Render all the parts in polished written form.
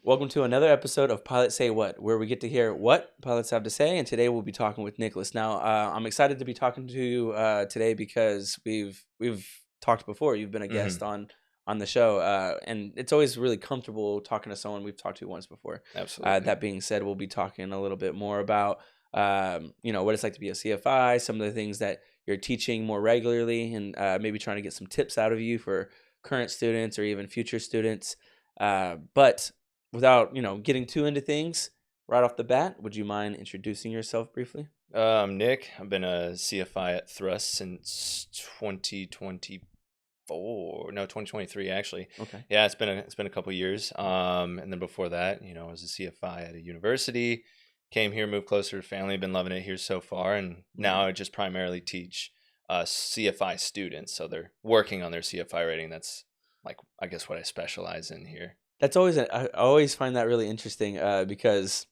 Welcome to another episode of Pilots Say What, where we get to hear what pilots have to say. And today we'll be talking with Nicholas. Now, I'm excited to be talking to you today because we've talked before. You've been a guest on the show, and it's always really comfortable talking to someone we've talked to once before. Absolutely. That being said, we'll be talking a little bit more about what it's like to be a CFI, some of the things that you're teaching more regularly, and maybe trying to get some tips out of you for current students or even future students. But without getting too into things right off the bat, would you mind introducing yourself briefly? I'm Nick. I've been a CFI at Thrust since 2024. No, 2023 actually. Okay. Yeah, it's been a couple years. And then before that, I was a CFI at a university. Came here, moved closer to family. Been loving it here so far, and now I just primarily teach CFI students. So they're working on their CFI rating. That's like I guess what I specialize in here. That's always I always find that really interesting because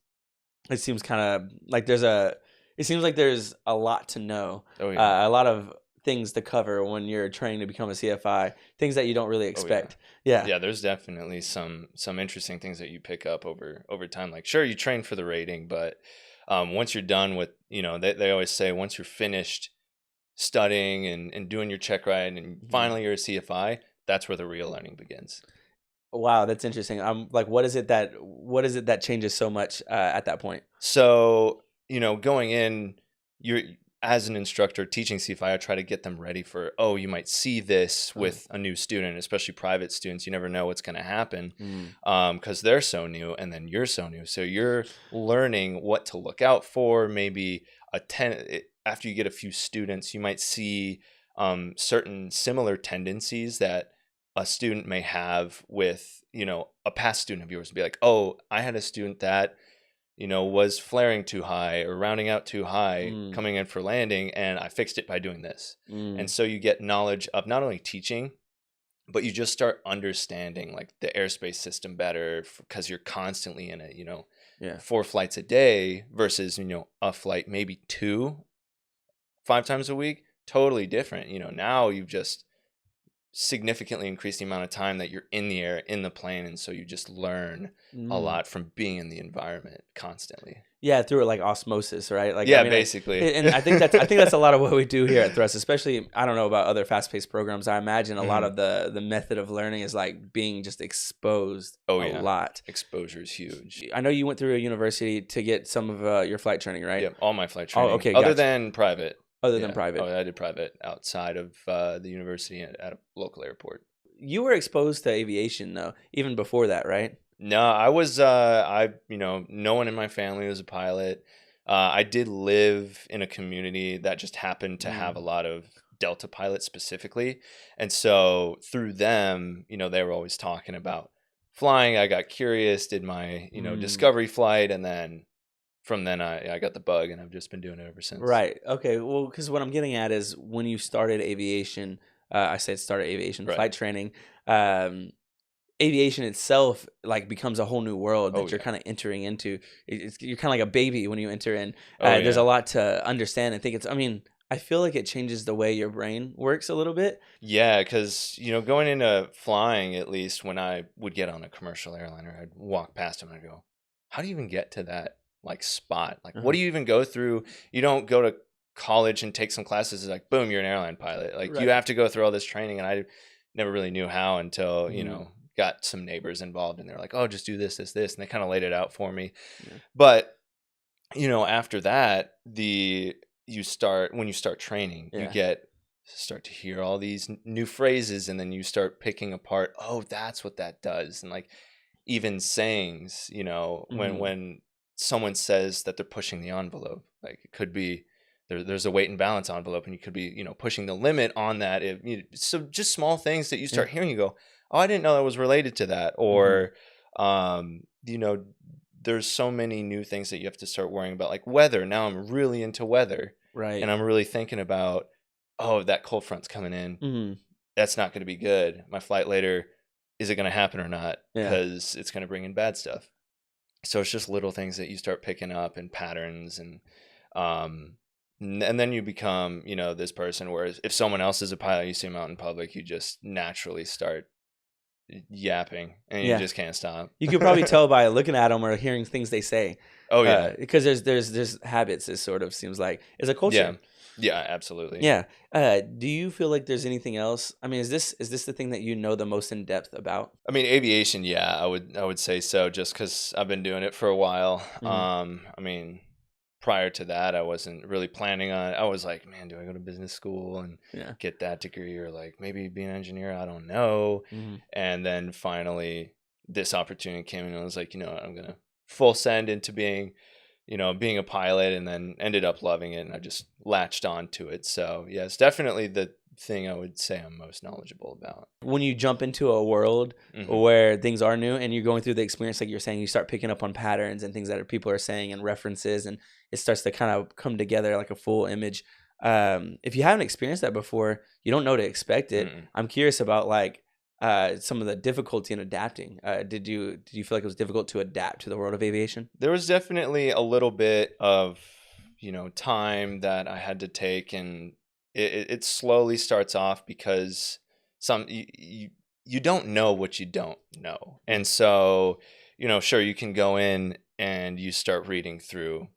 it seems kind of like it seems like there's a lot to know, Oh yeah. a lot of things to cover when you're training to become a CFI, things that you don't really expect. Yeah. Yeah, there's definitely some interesting things that you pick up over time. Like, sure, you train for the rating, but once you're done with, they always say once you're finished studying and doing your check ride and finally you're a CFI, that's where the real learning begins. Wow, that's interesting. I'm like, what is it that changes so much at that point? So, going in, you're as an instructor teaching CFI, I try to get them ready for, you might see this with a new student, especially private students. You never know what's going to happen because they're so new and then you're so new. So you're learning what to look out for. Maybe after you get a few students, you might see certain similar tendencies that a student may have with, a past student of yours and be like, oh, I had a student that was flaring too high or rounding out too high coming in for landing, and I fixed it by doing this. And so you get knowledge of not only teaching, but you just start understanding like the airspace system better because you're constantly in it, 4 flights a day versus, a flight, maybe 5 times a week, totally different. Now you've just significantly increase the amount of time that you're in the air in the plane, and so you just learn a lot from being in the environment constantly. Yeah, through like osmosis, right? Like, yeah, basically. And I think that's a lot of what we do here at Thrust, especially. I don't know about other fast-paced programs. I imagine a lot of the method of learning is like being just exposed a lot. Exposure is huge. I know you went through a university to get some of your flight training, right? Yeah, all my flight training. Oh, okay, other than private. Other than private. Oh, I did private outside of the university at a local airport. You were exposed to aviation though, even before that, right? No, I was no one in my family was a pilot. I did live in a community that just happened to have a lot of Delta pilots specifically. And so through them, they were always talking about flying. I got curious, did my, discovery flight, and then from then I got the bug, and I've just been doing it ever since. Right. Okay. Well, because what I'm getting at is when you started aviation, flight training. Aviation itself like becomes a whole new world that you're kind of entering into. You're kind of like a baby when you enter in. There's a lot to understand and think. I feel like it changes the way your brain works a little bit. Yeah, because going into flying, at least when I would get on a commercial airliner, I'd walk past them and I'd go, "How do you even get to that like spot? Like, what do you even go through? You don't go to college and take some classes. It's like, boom, you're an airline pilot. Like, you have to go through all this training." And I never really knew how until got some neighbors involved, and they're like, "Oh, just do this, and they kind of laid it out for me. But after that, when you start training, you start to hear all these new phrases, and then you start picking apart, oh, that's what that does. And like even sayings, when someone says that they're pushing the envelope, like it could be there's a weight and balance envelope, and you could be pushing the limit on that. So just small things that you start hearing, you go, "Oh, I didn't know that was related to that." Or there's so many new things that you have to start worrying about, like weather. Now I'm really into weather, right? And I'm really thinking about, oh, that cold front's coming in. That's not going to be good. My flight later, is it going to happen or not? Because it's going to bring in bad stuff. So it's just little things that you start picking up and patterns, and then you become, this person where if someone else is a pilot, you see them out in public, you just naturally start yapping, and you Yeah. just can't stop. You could probably tell by looking at them or hearing things they say. Oh yeah, Because there's habits. It sort of seems like it's a yeah, culture. yeah, absolutely. Yeah. Do you feel like there's anything else? I mean, is this the thing that you know the most in depth about? I mean, aviation, yeah, I would say so, just because I've been doing it for a while. Hmm. I mean, prior to that, I wasn't really planning on. I was like, man, do I go to business school and Yeah. get that degree, or like maybe be an engineer? I don't know. Hmm. And then finally, this opportunity came, and I was like, I'm gonna full send into being a pilot, and then ended up loving it, and I just latched on to it. So yeah, it's definitely the thing I would say I'm most knowledgeable about. When you jump into a world Hmm. where things are new and you're going through the experience, like you're saying, you start picking up on patterns and things that people are saying and references, and it starts to kind of come together like a full image. If you haven't experienced that before, you don't know to expect it. Mm. I'm curious about like some of the difficulty in adapting. Did you feel like it was difficult to adapt to the world of aviation? There was definitely a little bit of time that I had to take, and it slowly starts off because you don't know what you don't know. And so sure, you can go in and you start reading through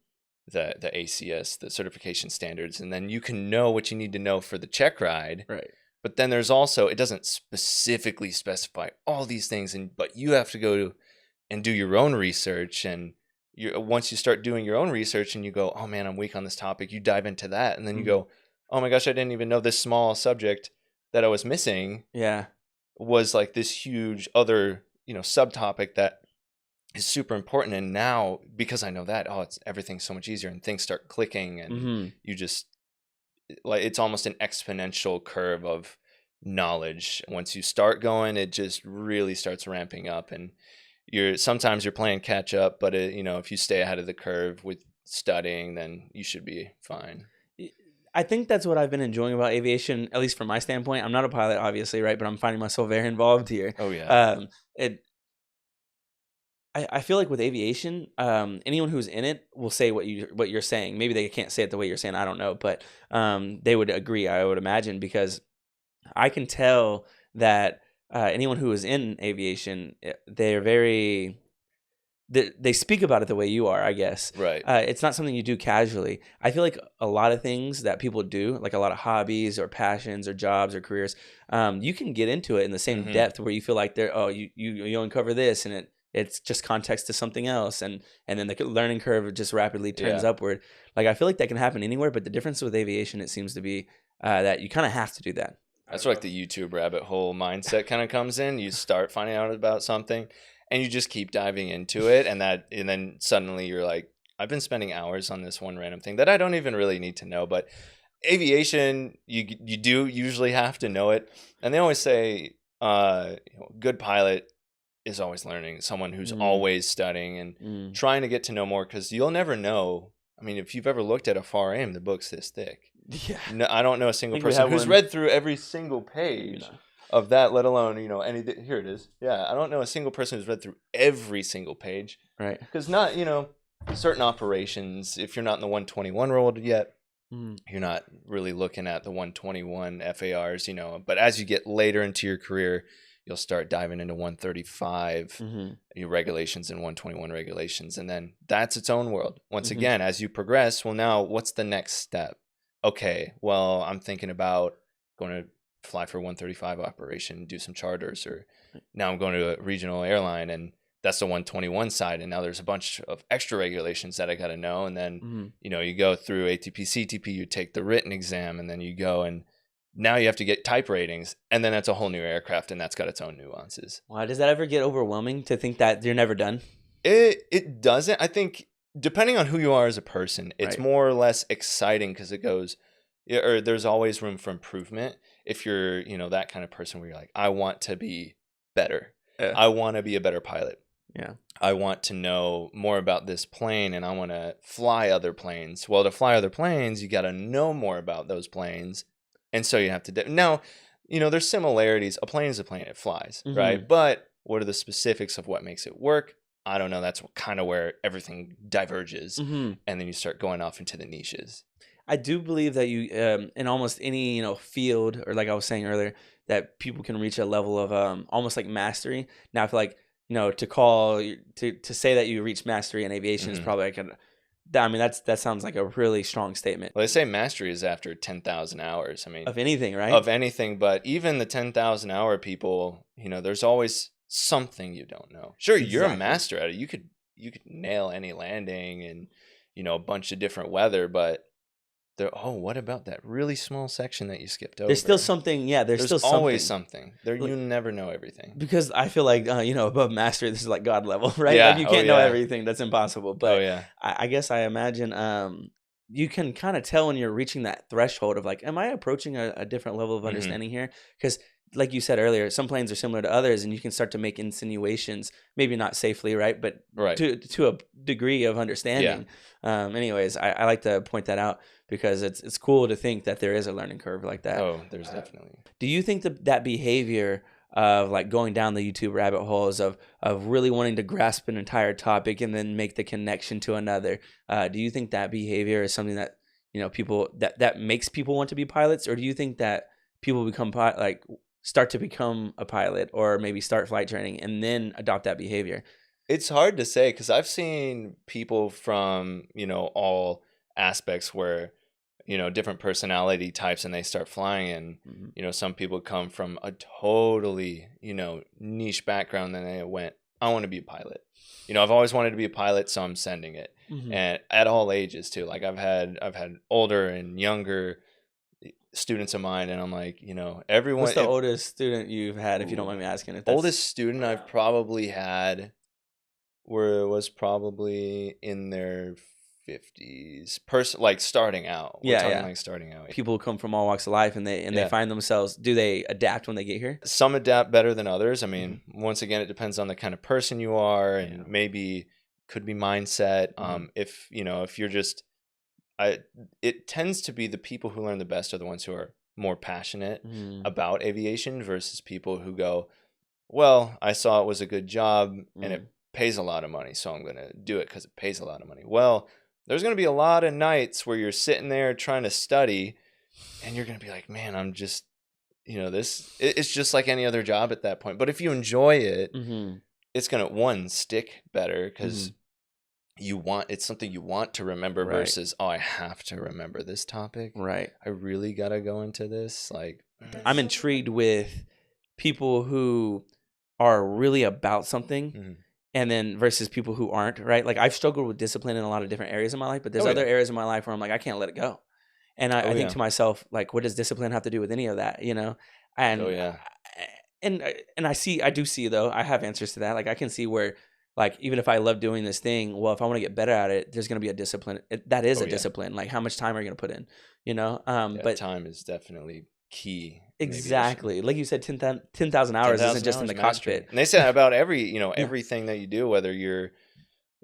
the ACS, the certification standards, and then you can know what you need to know for the check ride. Right. But then there's also, it doesn't specifically specify all these things, but you have to go and do your own research. And once you start doing your own research and you go, oh man, I'm weak on this topic, you dive into that, and then you Mhm. go, oh my gosh, I didn't even know this small subject that I was missing Yeah. was like this huge other subtopic that is super important. And now, because I know that, it's everything's so much easier, and things start clicking, and Hmm. you just, like, it's almost an exponential curve of knowledge. Once you start going, it just really starts ramping up, and sometimes you're playing catch up, but if you stay ahead of the curve with studying, then you should be fine. I think that's what I've been enjoying about aviation, at least from my standpoint. I'm not a pilot, obviously, right? But I'm finding myself very involved here. Oh yeah. It I feel like with aviation, anyone who's in it will say what you're saying. Maybe they can't say it the way you're saying. I don't know, but they would agree. I would imagine, because I can tell that anyone who is in aviation, they're very they speak about it the way you are, I guess. Right. It's not something you do casually. I feel like a lot of things that people do, like a lot of hobbies or passions or jobs or careers, you can get into it in the same Hmm. depth where you feel like you uncover this, and it's just context to something else, and then the learning curve just rapidly turns Yeah. upward. Like I feel like that can happen anywhere, but the difference with aviation, it seems to be that you kind of have to do that. That's where like the YouTube rabbit hole mindset kind of comes in. You start finding out about something, and you just keep diving into it, and then suddenly you're like, I've been spending hours on this one random thing that I don't even really need to know. But aviation, you do usually have to know it. And they always say, good pilot is always learning, someone who's Mm, always studying and mm. trying to get to know more, because you'll never know. I mean, if you've ever looked at a FAR aim, the book's this thick. Yeah, No, I don't know a I single think we person have who's one. read through every single Maybe page not. of that, let alone, any. Here it is. Yeah, I don't know a single person who's read through every single page, Right. because not, certain operations, if you're not in the 121 world yet, Mm, you're not really looking at the 121 FARs, but as you get later into your career, you'll start diving into 135 mm-hmm, your regulations and 121 regulations, and then that's its own world. Once mm-hmm. again, as you progress, well, now what's the next step? Okay, well, I'm thinking about going to fly for a 135 operation, do some charters, or now I'm going to a regional airline, and that's the 121 side, and now there's a bunch of extra regulations that I got to know. And then Mm-hmm. you go through ATP CTP, you take the written exam, and then you go, and now you have to get type ratings, and then that's a whole new aircraft, and that's got its own nuances. Wow, does that ever get overwhelming to think that you're never done? It doesn't. I think depending on who you are as a person, it's Right. more or less exciting, because it goes, or there's always room for improvement. If you're, that kind of person where you're like, I want to be better. Yeah. I want to be a better pilot. Yeah. I want to know more about this plane, and I want to fly other planes. Well, to fly other planes, you got to know more about those planes. And so you have to now, there's similarities. A plane is a plane, it flies, Mm-hmm. right? But what are the specifics of what makes it work? I don't know. That's kind of where everything diverges. Mm-hmm. And then you start going off into the niches. I do believe that you, in almost any field, or like I was saying earlier, that people can reach a level of almost like mastery. Now I feel like, to say that you reach mastery in aviation is probably like that sounds like a really strong statement. Well, they say mastery is after 10,000 hours. I mean, Of anything, right? Of anything, but even the 10,000 hour people, there's always something you don't know. Sure, you're a master at it. You could nail any landing and, a bunch of different weather, but what about that really small section that you skipped over? There's still something. Yeah, there's still always something. You never know everything. Because I feel like, above mastery, this is like God level, right? Yeah. Like you can't know everything. That's impossible. But I guess I imagine you can kind of tell when you're reaching that threshold of like, am I approaching a different level of understanding here? Because like you said earlier, some planes are similar to others, and you can start to make insinuations, maybe not safely, right? But to a degree of understanding. Yeah. Anyways, I like to point that out because it's cool to think that there is a learning curve like that. Oh, there's definitely. Do you think that behavior of like going down the YouTube rabbit holes of really wanting to grasp an entire topic and then make the connection to another, do you think that behavior is something that people that makes people want to be pilots, or do you think that people start to become a pilot or maybe start flight training and then adopt that behavior? It's hard to say because I've seen people from all aspects where different personality types, and they start flying, and some people come from a totally niche background, and they went, I want to be a pilot. I've always wanted to be a pilot, so I'm sending it. And at all ages too. Like I've had older and younger students of mine, and I'm like, everyone. What's the oldest student you've had, if you don't mind me asking? Oldest student I've probably had was probably in their 50s, like starting out. Like starting out. People come from all walks of life, and they find themselves. Do they adapt when they get here? Some adapt better than others. I mean, once again, it depends on the kind of person you are, and maybe could be mindset. If you're just, it tends to be the people who learn the best are the ones who are more passionate about aviation versus people who go, well, I saw it was a good job and it pays a lot of money, so I'm going to do it because it pays a lot of money. Well, there's going to be a lot of nights where you're sitting there trying to study, and you're going to be like, man, I'm just, it's just like any other job at that point. But if you enjoy it, it's going to, stick better because it's something you want to remember versus, I have to remember this topic. Right. I really got to go into this. Like, I'm intrigued with people who are really about something. And then versus people who aren't, right? Like I've struggled with discipline in a lot of different areas of my life, but there's other areas of my life where I'm like, I can't let it go. And I think to myself, like, what does discipline have to do with any of that, And and I do see though, I have answers to that. Like I can see where, like, even if I love doing this thing, well, if I want to get better at it, there's going to be a discipline. That is a discipline. Like how much time are you going to put in, but time is definitely key. Exactly. Like you said, 10,000 hours isn't just in the cockpit. And they say about every, everything that you do, whether you're,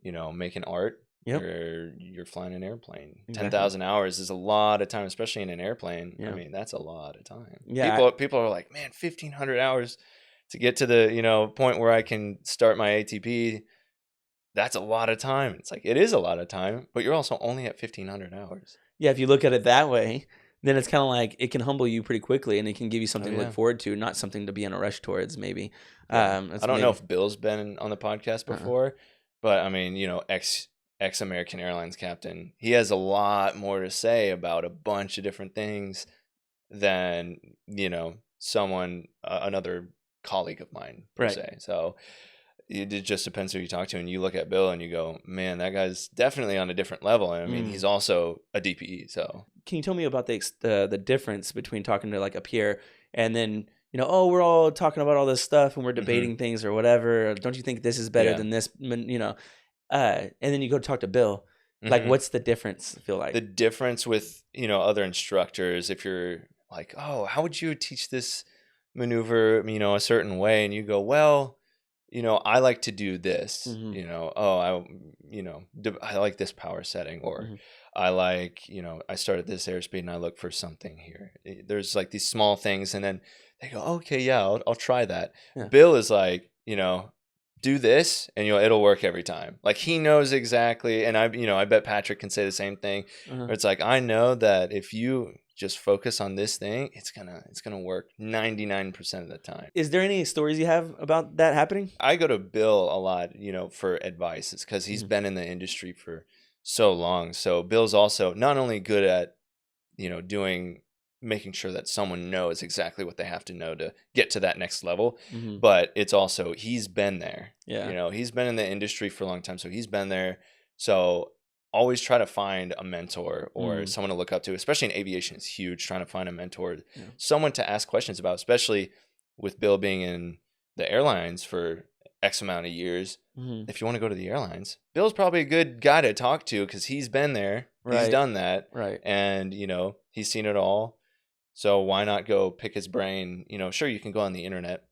making art or you're flying an airplane. 10,000 hours is a lot of time, especially in an airplane. I mean, that's a lot of time. Yeah. People are like, man, 1,500 hours to get to the, point where I can start my ATP. That's a lot of time. It's like, it is a lot of time, but you're also only at 1,500 hours. Yeah. If you look at it that way, then it's kind of like it can humble you pretty quickly, and it can give you something to look forward to, not something to be in a rush towards, maybe. I don't know if Bill's been on the podcast before, but I mean, ex-American Airlines captain, he has a lot more to say about a bunch of different things than, someone, another colleague of mine, per se. So it just depends who you talk to, and you look at Bill and you go, man, that guy's definitely on a different level. And I mean, he's also a DPE. So can you tell me about the difference between talking to like a peer and then, we're all talking about all this stuff and we're debating things or whatever. Don't you think this is better than this? And then you go talk to Bill. Like, what's the difference? I feel like the difference with, other instructors, if you're like, oh, how would you teach this maneuver, a certain way? And you go, well, I like to do this, I like this power setting, or I like, I started this airspeed and I look for something here. There's like these small things, and then they go, okay, yeah, I'll try that. Yeah. Bill is like, do this and it'll work every time. Like he knows exactly. And I bet Patrick can say the same thing. Where it's like, I know that if you just focus on this thing, it's gonna work 99% of the time. Is there any stories you have about that happening? I go to Bill a lot, for advice. It's because he's Mhm. been in the industry for so long. So Bill's also not only good at, making sure that someone knows exactly what they have to know to get to that next level, Mhm. but it's also he's been there. Yeah. He's been in the industry for a long time, so he's been there. So always try to find a mentor or Mm. someone to look up to, especially in aviation. It's huge trying to find a mentor, Yeah. someone to ask questions about, especially with Bill being in the airlines for X amount of years. Mhm. If you want to go to the airlines, Bill's probably a good guy to talk to because he's been there, he's Right. done that, Right. and he's seen it all. So why not go pick his brain? Sure, you can go on the internet,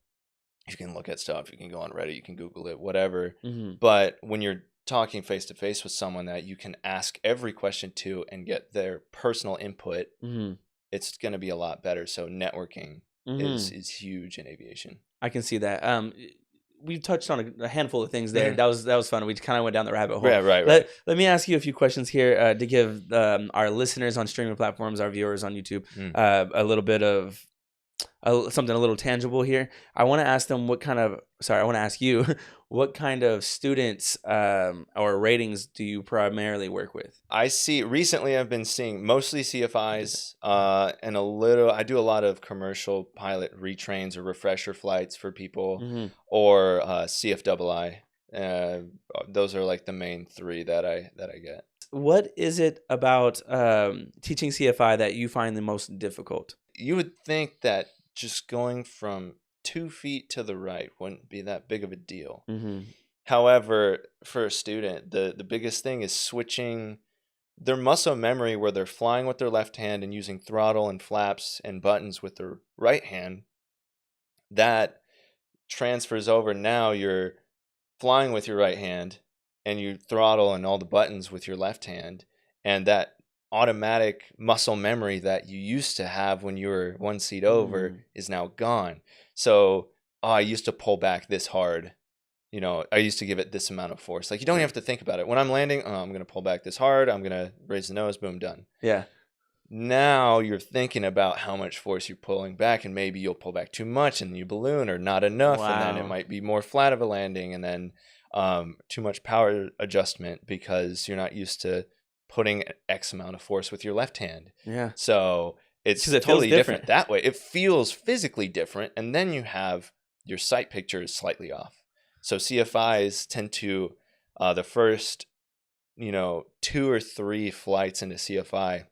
you can look at stuff, you can go on Reddit, you can Google it, whatever. Mhm. But when you're talking face to face with someone that you can ask every question to and get their personal input, Mhm. it's going to be a lot better. So networking is Mhm. is huge in aviation. I can see that. We touched on a handful of things there. Mhm. That was fun. We kind of went down the rabbit hole. Yeah, right, right. Let me ask you a few questions here to give our listeners on streaming platforms, our viewers on YouTube, Mm. a little bit of something a little tangible here. I want to ask them I want to ask you what kind of students or ratings do you primarily work with? Recently I've been seeing mostly CFIs, and I do a lot of commercial pilot retrains or refresher flights for people, Hmm. or CFII. Those are like the main three that I get. What is it about teaching CFI that you find the most difficult? You would think that just going from 2 feet to the right wouldn't be that big of a deal. Hmm. However, for a student, the biggest thing is switching their muscle memory where they're flying with their left hand and using throttle and flaps and buttons with their right hand. That transfers over. Now you're flying with your right hand and you throttle and all the buttons with your left hand. And that automatic muscle memory that you used to have when you were one seat over Mm. is now gone. So, I used to pull back this hard. I used to give it this amount of force. Like, you don't even Right. have to think about it. When I'm landing, I'm going to pull back this hard. I'm going to raise the nose, boom, done. Yeah. Now you're thinking about how much force you're pulling back, and maybe you'll pull back too much and you balloon, or not enough, and then it Wow. might be more flat of a landing, and then too much power adjustment because you're not used to putting X amount of force with your left hand. Yeah. So it's 'Cause it feels totally different different. that way. It feels physically different, and then you have your sight picture is slightly off. So CFIs tend to the first 2 or 3 flights into CFI,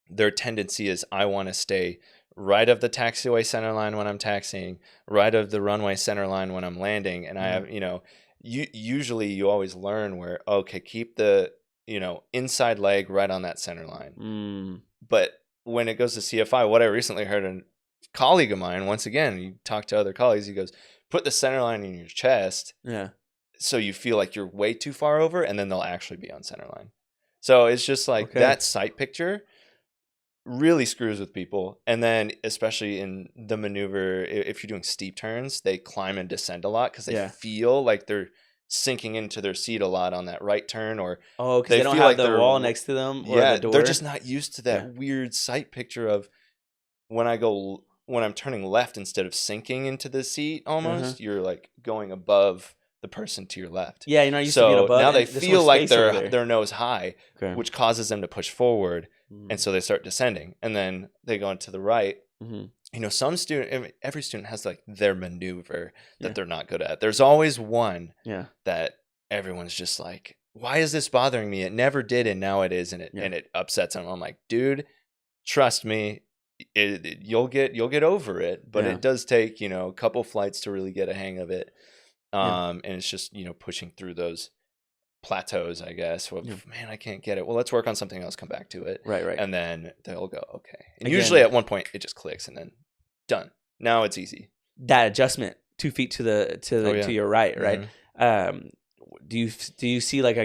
their tendency is I want to stay right of the taxiway center line when I'm taxiing, right of the runway center line when I'm landing, and I have usually you always learn where, okay, keep the inside leg right on that center line. Mm. But when it goes to CFI, what I recently heard a colleague of mine, once again, you talk to other colleagues, he goes, put the center line in your chest Yeah. so you feel like you're way too far over, and then they'll actually be on center line. So it's just like Okay. that sight picture really screws with people. And then especially in the maneuver, if you're doing steep turns, they climb and descend a lot because they Yeah. feel like they're sinking into their seat a lot on that right turn, or Oh, because they they don't feel have like the wall next to them or the they're door? just not used to Yeah. that weird sight picture of when I'm turning left, instead of sinking into the seat Uh-huh. almost, you're like going above the person to your left. Yeah, used to being So above now they and there's so much feel like space over they're there. their nose high, Okay. which causes them to push forward, and Mm. so they start descending, and then they go into the right. Mhm. Every student has like their maneuver Yeah. that they're not good at. There's always one Yeah. that everyone's just like, why is this bothering me? It never did, and now it is, and Yeah. it upsets them. I'm like, dude, trust me, you'll get over it, but Yeah. it does take a couple flights to really get a hang of it. Yeah. And it's just pushing through those plateaus, I guess. Of, Yeah. man, I can't get it. Well, let's work on something else. Come back to it, Right, right. and then they'll go okay. And Again, usually at one point it just clicks, and then done. Now it's easy. that adjustment 2 feet Oh yeah. to your right, right? Mhm. Do you see like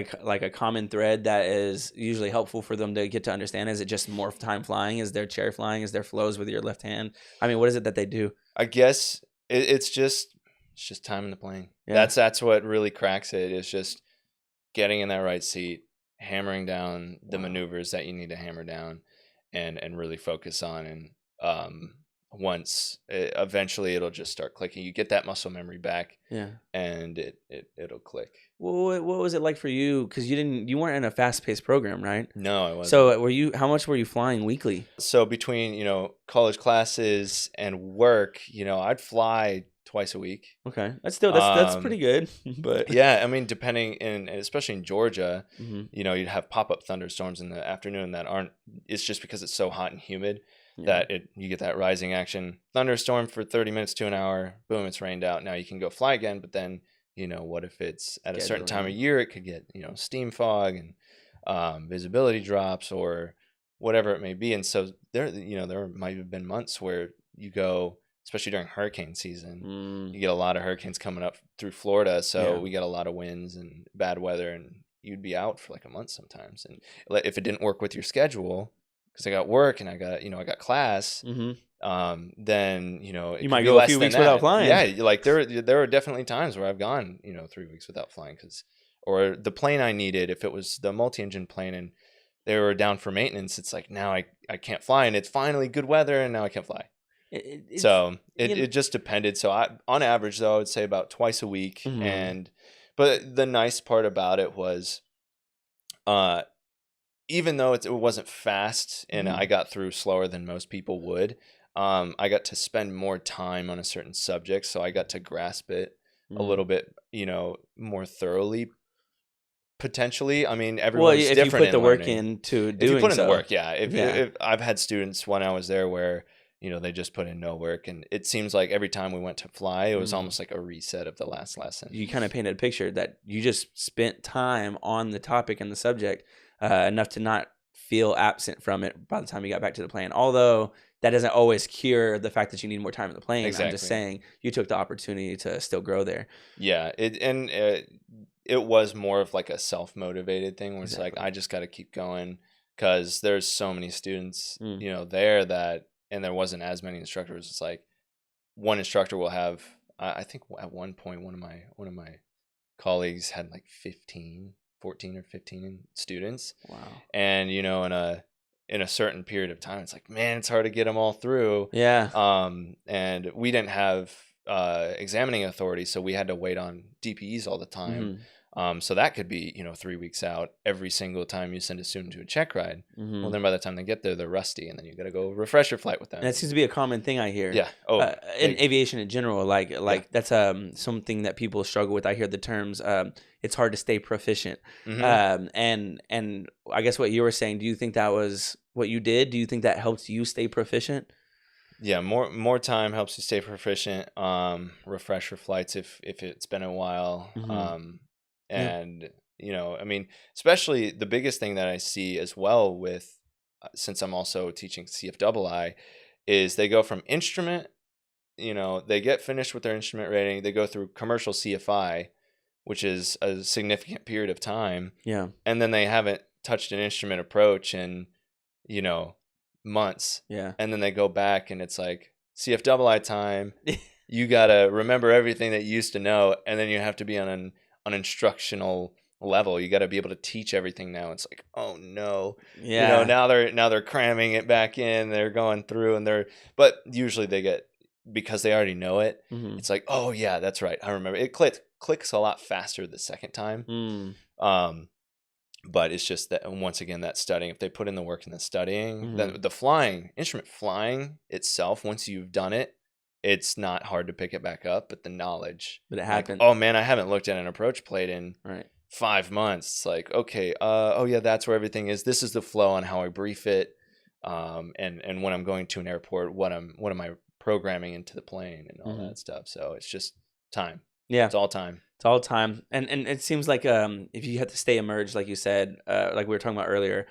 a common thread that is usually helpful for them to get to understand? Is it just more time flying? Is there chair flying? Is there flows with your left hand? I mean, what is it that they do? I guess it's just time in the plane. Yeah. That's what really cracks it. Is just getting in that right seat, hammering down the Wow. maneuvers that you need to hammer down. and really focus on. And eventually it'll just start clicking. You get that muscle memory back, Yeah. and it'll click. Well, what was it like for you? Because you weren't in a fast-paced program, right? No, I wasn't. So how much were you flying weekly? So between, college classes and work, I'd fly twice a week. Okay, that's pretty good. But yeah, I mean, depending, and especially in Georgia, Mhm. you'd have pop-up thunderstorms in the afternoon that aren't. It's just because it's so hot and humid Yeah. that you get that rising action thunderstorm for 30 minutes to an hour. Boom, it's rained out. Now you can go fly again, but then what if it's at a certain time of year? It could get steam fog and visibility drops or whatever it may be. And so there might have been months where you go, especially during hurricane season, you get a lot of hurricanes coming up through Florida. So we get a lot of winds and bad weather, and you'd be out for like a month sometimes. And if it didn't work with your schedule, because I got work and I got class, then you might go a few weeks without flying. Yeah, like there are definitely times where I've gone 3 weeks without flying or the plane I needed, if it was the multi-engine plane and they were down for maintenance, it's like now I can't fly, and it's finally good weather and now I can't fly. It just depended. So on average though, I would say about twice a week. But the nice part about it was, even though it wasn't fast and I got through slower than most people would, I got to spend more time on a certain subject, so I got to grasp it a little bit, more thoroughly. Potentially, I mean, everyone's different. If you put the work learning. into doing if you put in so. the work, yeah. If I've had students when I was there where they just put in no work, and it seems like every time we went to fly, it was almost like a reset of the last lesson. You kind of painted a picture that you just spent time on the topic and the subject enough to not feel absent from it by the time you got back to the plane. Although that doesn't always cure the fact that you need more time in the plane. Exactly. I'm just saying you took the opportunity to still grow there. Yeah, it was more of like a self-motivated thing where it's like, I just got to keep going because there's so many students, there that, and there wasn't as many instructors. It's like one instructor will have, I think at one point, one of my colleagues had like 14 or 15 students. Wow. And, in a certain period of time, it's like, man, it's hard to get them all through. Yeah. And we didn't have examining authority, so we had to wait on DPEs all the time. So that could be 3 weeks out every single time you send a student to a check ride. Well, then by the time they get there, they're rusty, and then you got to go refresh your flight with them. And that seems to be a common thing I hear. Yeah. In aviation in general, that's something that people struggle with. I hear the terms. It's hard to stay proficient. And I guess what you were saying. Do you think that was what you did? Do you think that helps you stay proficient? Yeah, more time helps you stay proficient. Refresh your flights if it's been a while. And I mean, especially the biggest thing that I see as well with, since I'm also teaching CFII, is they go from instrument, they get finished with their instrument rating, they go through commercial CFI, which is a significant period of time. Yeah. And then they haven't touched an instrument approach in, months. Yeah. And then they go back and it's like CFII time. You got to remember everything that you used to know, and then you have to be on an instructional level. You got to be able to teach everything now. It's like, oh no. Yeah. Now they're cramming it back in. They're going through but usually they get, because they already know it. It's like, oh yeah, that's right. I remember. It clicks a lot faster the second time. But it's just that, once again, that studying, if they put in the work in the studying, then the instrument flying itself, once you've done it, it's not hard to pick it back up. But the knowledge, but it happened. Like, oh man, I haven't looked at an approach plate in 5 months. It's like, okay, oh yeah, that's where everything is. This is the flow on how I brief it, and when I'm going to an airport, what am I programming into the plane and all that stuff. So it's just time. Yeah, it's all time. It's all time. And it seems like if you have to stay immersed, like you said, like we were talking about earlier,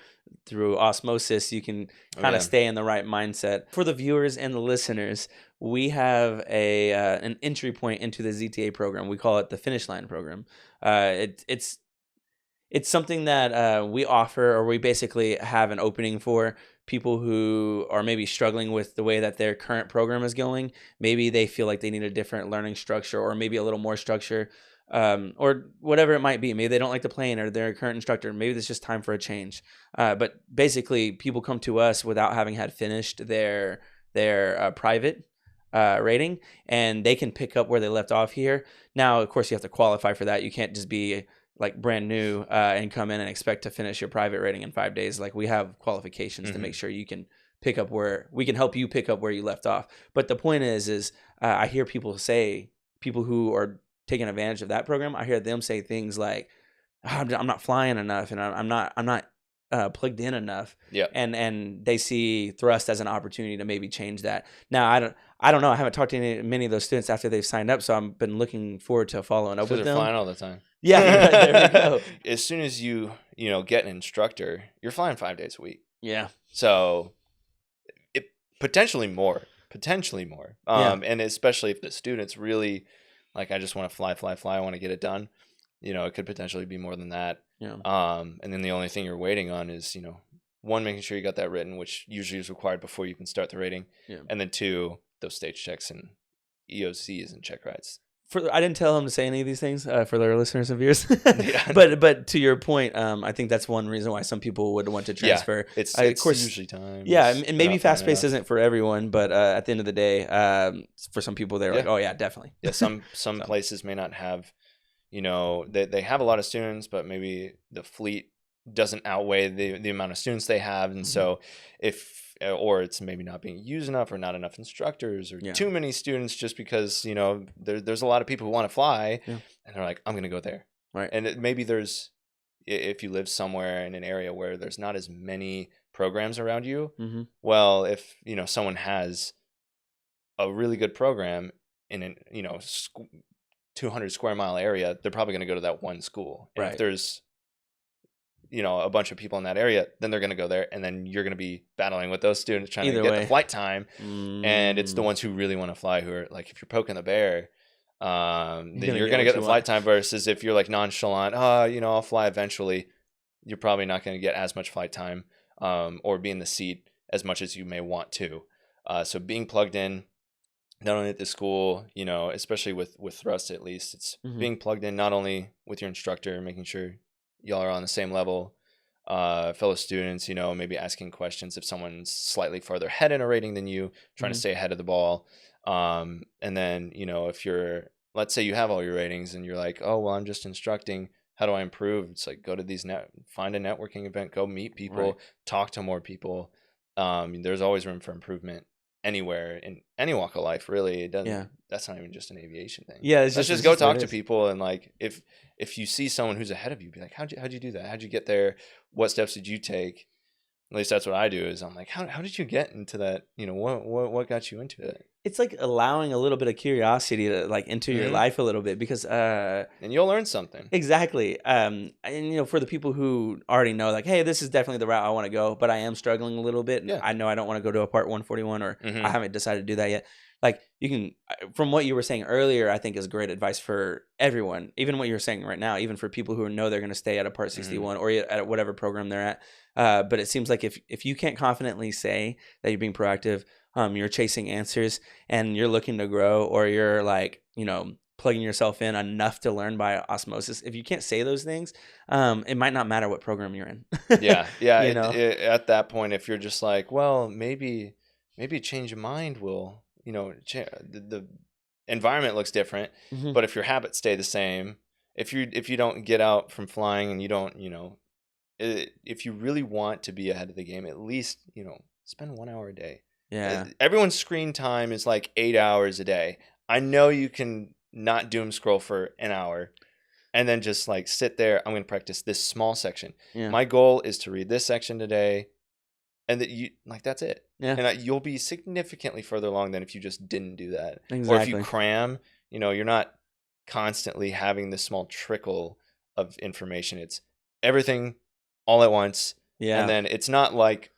through osmosis, you can kind of stay in the right mindset. For the viewers and the listeners, we have an entry point into the ZTA program. We call it the Finish Line program. It's something that we offer, or we basically have an opening for people who are maybe struggling with the way that their current program is going. Maybe they feel like they need a different learning structure, or maybe a little more structure. or whatever it might be. Maybe they don't like the plane or their current instructor. Maybe it's just time for a change. But basically, people come to us without having had finished their private rating, and they can pick up where they left off here. Now, of course, you have to qualify for that. You can't just be like brand new and come in and expect to finish your private rating in 5 days. Like, we have qualifications to make sure you can pick up where we can help you pick up where you left off. But the point is I hear people who are taking advantage of that program, I hear them say things like, "Oh, I'm not flying enough, and I'm not plugged in enough." Yeah. And they see thrust as an opportunity to maybe change that. Now, I don't know. I haven't talked to many of those students after they've signed up, so I've been looking forward to following up with them. They're flying all the time. Yeah, there we go. As soon as you get an instructor, you're flying 5 days a week. Yeah. So it potentially more. And especially if the students really like, I just want to fly. I want to get it done. It could potentially be more than that. Yeah. And then the only thing you're waiting on is, one, making sure you got that written, which usually is required before you can start the rating. Yeah. And then 2, those stage checks and EOCs and check rides. I didn't tell him to say any of these things for their listeners and viewers. Yeah. But to your point, I think that's one reason why some people would want to transfer. Yeah, it's of course, usually time. Yeah, and maybe fast paced isn't for everyone, but at the end of the day, for some people, they're like, oh yeah, definitely. Yeah, some places may not have, they have a lot of students, but maybe the fleet doesn't outweigh the amount of students they have, and so or it's maybe not being used enough, or not enough instructors, or too many students, just because there's a lot of people who want to fly, and they're like, I'm gonna go there, right? And maybe if you live somewhere in an area where there's not as many programs around you, well, if someone has a really good program in an 200 square mile area, they're probably going to go to that one school. And right. If there's a bunch of people in that area, then they're going to go there, and then you're going to be battling with those students trying to get the flight time. And it's the ones who really want to fly who are like, if you're poking the bear, then you're going to get the flight time, versus if you're like nonchalant, I'll fly eventually, you're probably not going to get as much flight time, or be in the seat as much as you may want to. So being plugged in, not only at the school, especially with thrust, at least, it's being plugged in not only with your instructor, making sure y'all are on the same level, fellow students, maybe asking questions if someone's slightly farther ahead in a rating than you, trying to stay ahead of the ball. And then, if let's say you have all your ratings and you're like, oh, well, I'm just instructing, how do I improve? It's like, go to find a networking event, go meet people, talk to more people. There's always room for improvement anywhere in any walk of life, really. It doesn't. That's not even just an aviation thing. Yeah, let's just go talk to people, and like, if you see someone who's ahead of you, be like, how'd you do that? How'd you get there? What steps did you take? At least that's what I do. Is I'm like, how did you get into that? What got you into it? It's like allowing a little bit of curiosity to like enter your life a little bit, because and you'll learn something. Exactly. And for the people who already know, like, hey, this is definitely the route I want to go, but I am struggling a little bit. Yeah. I know I don't want to go to a Part 141, or I haven't decided to do that yet. Like, you can, from what you were saying earlier, I think is great advice for everyone. Even what you're saying right now, even for people who know they're going to stay at a Part 61 or at whatever program they're at. But it seems like if you can't confidently say that you're being proactive, you're chasing answers and you're looking to grow, or you're like, plugging yourself in enough to learn by osmosis. If you can't say those things, it might not matter what program you're in. Yeah. At that point, if you're just like, well, maybe a change of mind will, the environment looks different, but if your habits stay the same, if you don't get out from flying, and you don't, if you really want to be ahead of the game, at least, spend 1 hour a day. Yeah. Everyone's screen time is like 8 hours a day. I know you can not doom scroll for an hour and then just like sit there. I'm going to practice this small section. Yeah. My goal is to read this section today, and that's it. Yeah. And you'll be significantly further along than if you just didn't do that. Exactly. Or if you cram, you're not constantly having this small trickle of information. It's everything all at once. Yeah. And then it's not like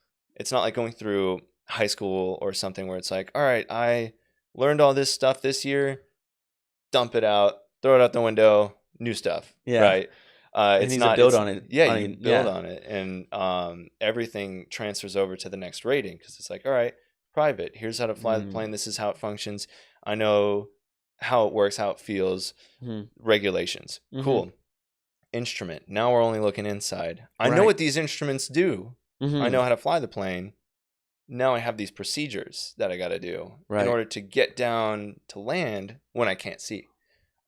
going through high school or something where it's like, all right, I learned all this stuff this year, dump it out, throw it out the window, new stuff. Yeah. Right. It's not build on it. Yeah, you build on it, and everything transfers over to the next rating, because it's like, all right, private. Here's how to fly the plane. This is how it functions. I know how it works, how it feels, regulations. Cool. Instrument. Now we're only looking inside. I know what these instruments do. I know how to fly the plane. Now I have these procedures that I got to do in order to get down to land when I can't see.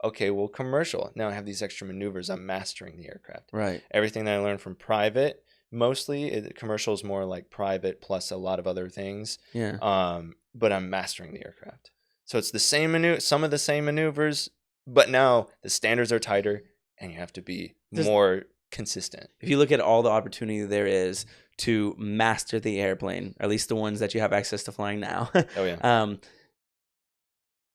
Okay, well, commercial. Now I have these extra maneuvers. I'm mastering the aircraft. Right. Everything that I learned from private, mostly, commercial is more like private plus a lot of other things. Yeah. But I'm mastering the aircraft. So it's the same some of the same maneuvers, but now the standards are tighter and you have to be more consistent. If you look at all the opportunity there is to master the airplane, or at least the ones that you have access to flying now. Oh yeah.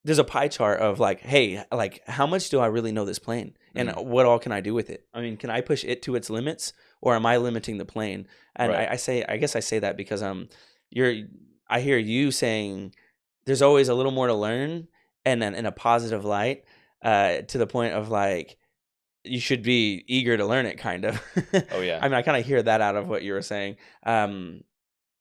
There's a pie chart of like, hey, like how much do I really know this plane, and what all can I do with it? I mean, can I push it to its limits, or am I limiting the plane? And I guess I say that because I hear you saying there's always a little more to learn, and then in a positive light, to the point of like, you should be eager to learn it, kind of. Oh yeah. I mean, I kind of hear that out of what you were saying.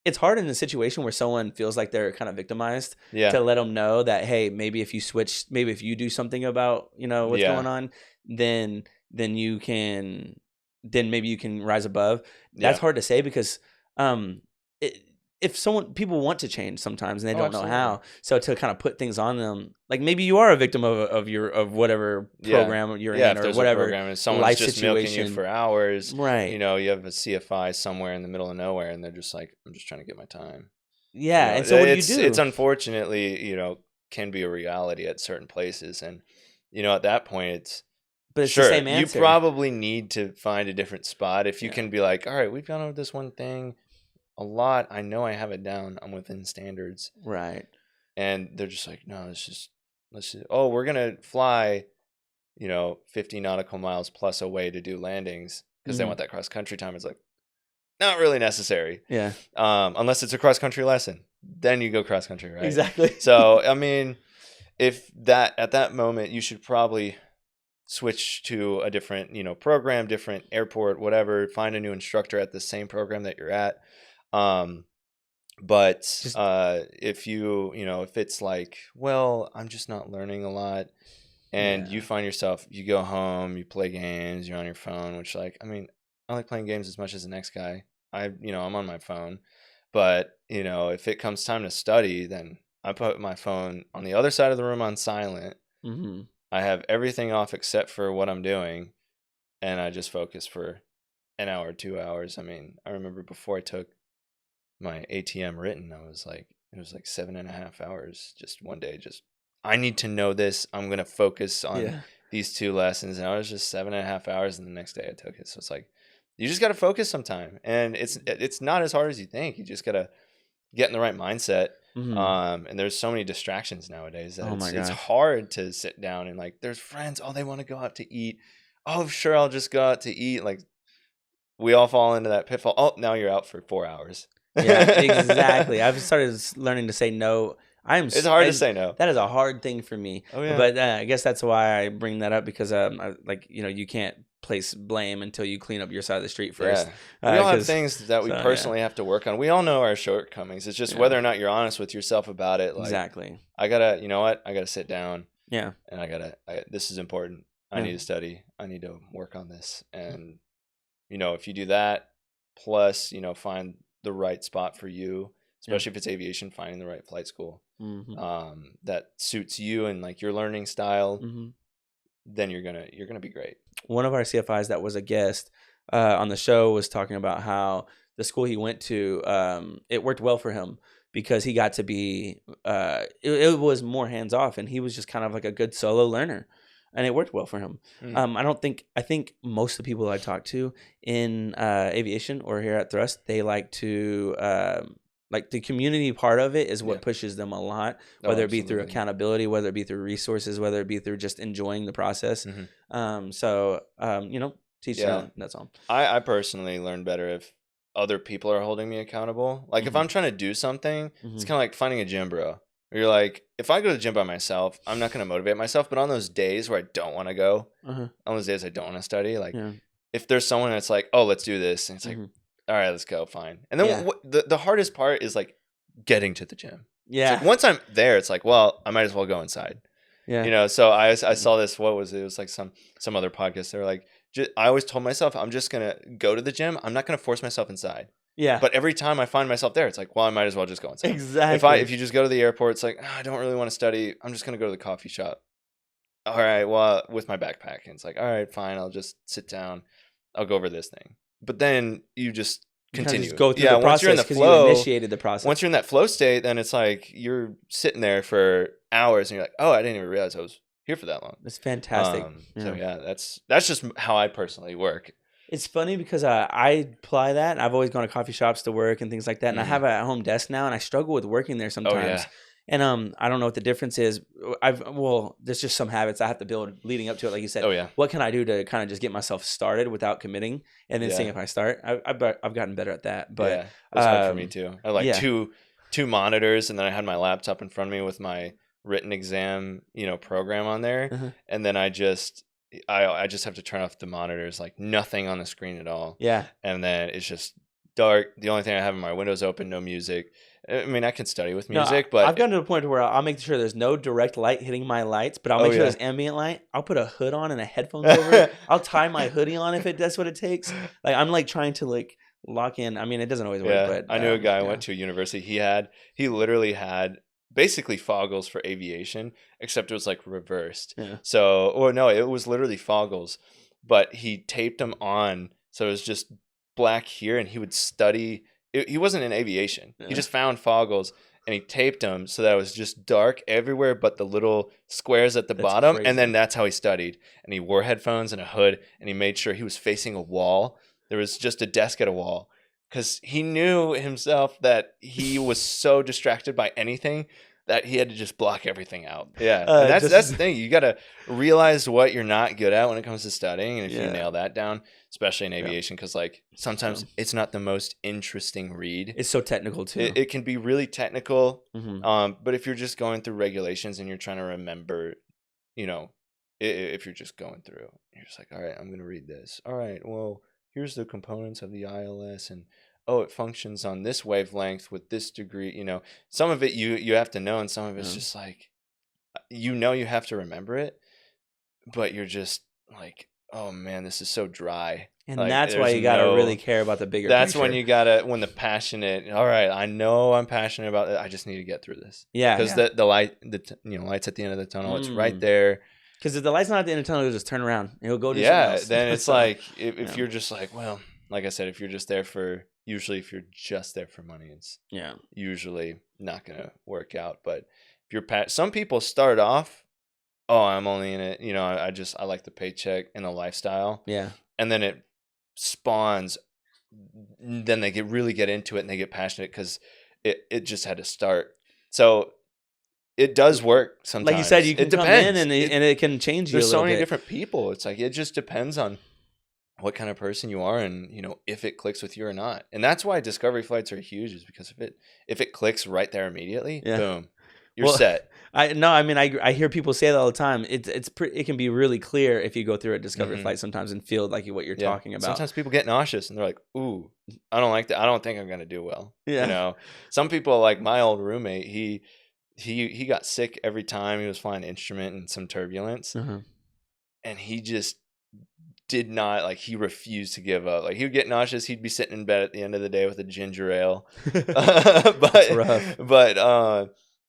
It's hard in a situation where someone feels like they're kind of victimized to let them know that, hey, maybe if you switch, maybe if you do something about, what's going on, then maybe you can rise above. That's hard to say because people want to change sometimes and they don't know how. So to kind of put things on them, like maybe you are a victim of whatever program you're in, or whatever program, and someone's life just situation. Milking you for hours, right? You have a CFI somewhere in the middle of nowhere, and they're just like, I'm just trying to get my time. Yeah, and so what do you do? It's unfortunately, can be a reality at certain places, and at that point, but it's sure, the same answer. You probably need to find a different spot if you can be like, all right, we've gone over this one thing a lot. I know I have it down. I'm within standards. Right. And they're just like, no, let's just we're going to fly, 50 nautical miles plus away to do landings because they want that cross country time. It's like, not really necessary. Yeah. Unless it's a cross country lesson, then you go cross country, right? Exactly. So, I mean, if at that moment, you should probably switch to a different, program, different airport, whatever, find a new instructor at the same program that you're at. But if if it's like, well, I'm just not learning a lot, and you find yourself, you go home, you play games, you're on your phone, which I like playing games as much as the next guy. I'm on my phone, but if it comes time to study, then I put my phone on the other side of the room on silent. Mm-hmm. I have everything off except for what I'm doing, and I just focus for an hour, 2 hours. I mean, I remember before I took my ATM written, it was like 7.5 hours just one day. Just, I need to know this. I'm going to focus on these 2 lessons. And I was just 7.5 hours, and the next day I took it. So it's like, you just got to focus sometime, and it's not as hard as you think. You just got to get in the right mindset. Mm-hmm. And there's so many distractions nowadays that it's hard to sit down and like, there's friends, they want to go out to eat. Oh, sure, I'll just go out to eat. Like, we all fall into that pitfall. Oh, now you're out for 4 hours. Yeah, exactly. I've started learning to say no. It's hard to say no. That is a hard thing for me. Oh, yeah. But I guess that's why I bring that up, because you can't place blame until you clean up your side of the street first. Yeah. We all have things that we personally have to work on. We all know our shortcomings. It's just whether or not you're honest with yourself about it. Like, exactly. I gotta, I gotta sit down. Yeah. And this is important. I need to study. I need to work on this. And, if you do that, plus, find the right spot for you, especially if it's aviation, finding the right flight school that suits you and like your learning style, then you're gonna be great. One of our CFIs that was a guest on the show was talking about how the school he went to, it worked well for him because he got to be it was more hands off, and he was just kind of like a good solo learner. And it worked well for him. I think most of the people I talk to in aviation or here at Thrust, they like to like the community part of it is what pushes them a lot, whether it be through accountability, whether it be through resources, whether it be through just enjoying the process. Teach them. That's all. I personally learn better if other people are holding me accountable. Like if I'm trying to do something, it's kind of like finding a gym bro. Where you're like, if I go to the gym by myself, I'm not going to motivate myself. But on those days where I don't want to go, on those days I don't want to study, like if there's someone that's like, oh, let's do this. And it's like, all right, let's go. Fine. And then the hardest part is like getting to the gym. Yeah. Like once I'm there, it's like, well, I might as well go inside. Yeah. So I saw this, what was it? It was like some other podcast. They were like, I always told myself, I'm just going to go to the gym. I'm not going to force myself inside. Yeah. But every time I find myself there, it's like, well, I might as well just go inside. Exactly. If you just go to the airport, it's like, I don't really want to study. I'm just going to go to the coffee shop. All right, well, with my backpack. And it's like, all right, fine. I'll just sit down. I'll go over this thing. But then you just continue. Just go through the process because you initiated the process. Once you're in that flow state, then it's like you're sitting there for hours and you're like, oh, I didn't even realize I was here for that long. It's fantastic. So yeah, that's just how I personally work. It's funny because I apply that. I've always gone to coffee shops to work and things like that. And I have a home desk now, and I struggle with working there sometimes. Oh, yeah. And I don't know what the difference is. There's just some habits I have to build leading up to it. Like you said, oh yeah, what can I do to kind of just get myself started without committing, and then seeing if I start. I've gotten better at that. But yeah, that's hard for me too. I had like two monitors, and then I had my laptop in front of me with my written exam, program on there, and then I just have to turn off the monitors, like nothing on the screen at all. Yeah, and then it's just dark. The only thing I have in my windows open, no music. I mean, I can study with music, but I've gotten to the point where I'll make sure there's no direct light hitting my lights, but I'll make sure there's ambient light. I'll put a hood on and a headphones over it. I'll tie my hoodie on if that's what it takes. Like I'm like trying to like lock in. I mean, it doesn't always work, but I knew a guy who went to a university. He literally had basically foggles for aviation, except it was like reversed. Yeah. So, or no, it was literally foggles, but he taped them on, so it was just black here, and he would study. He wasn't in aviation. Yeah. He just found foggles and he taped them so that it was just dark everywhere but the little squares at the bottom. Crazy. And then that's how he studied. And he wore headphones and a hood, and he made sure he was facing a wall. There was just a desk at a wall because he knew himself that he was so distracted by anything that he had to just block everything out. Yeah. And that's the thing. You got to realize what you're not good at when it comes to studying. And if you nail that down, especially in aviation, because like sometimes it's not the most interesting read. It's so technical too. It can be really technical. But if you're just going through regulations and you're trying to remember, if you're just going through, you're just like, all right, I'm going to read this. All right, well, here's the components of the ILS, and it functions on this wavelength with this degree. Some of it you have to know, and some of it's just like, you have to remember it, but you're just like, oh man, this is so dry. And like, that's why you gotta really care about the bigger that's picture. When the passionate, all right, I know I'm passionate about it, I just need to get through this. Yeah. Because the light, lights at the end of the tunnel, it's right there. Because if the light's not at the end of the tunnel, it'll just turn around. It'll go to something else. Then it's like, if you're just like, well, like I said, if you're just there for, usually if you're just there for money, it's usually not going to work out. But if you're some people start off, I'm only in it, I like the paycheck and the lifestyle. Yeah. And then it spawns, then they really get into it and they get passionate because it just had to start. So it does work sometimes. Like you said, you can come in and it can change you a little bit. There's so many different people. It's like, it just depends on what kind of person you are and, if it clicks with you or not. And that's why discovery flights are huge, is because if it clicks right there immediately, boom, you're set. I hear people say that all the time. It can be really clear if you go through a discovery flight sometimes and feel like what you're talking about. Sometimes people get nauseous and they're like, ooh, I don't like that. I don't think I'm going to do well. Yeah. Some people, like my old roommate, he got sick every time he was flying an instrument in some turbulence. And he just did not, like, he refused to give up. Like, he would get nauseous, he'd be sitting in bed at the end of the day with a ginger ale. But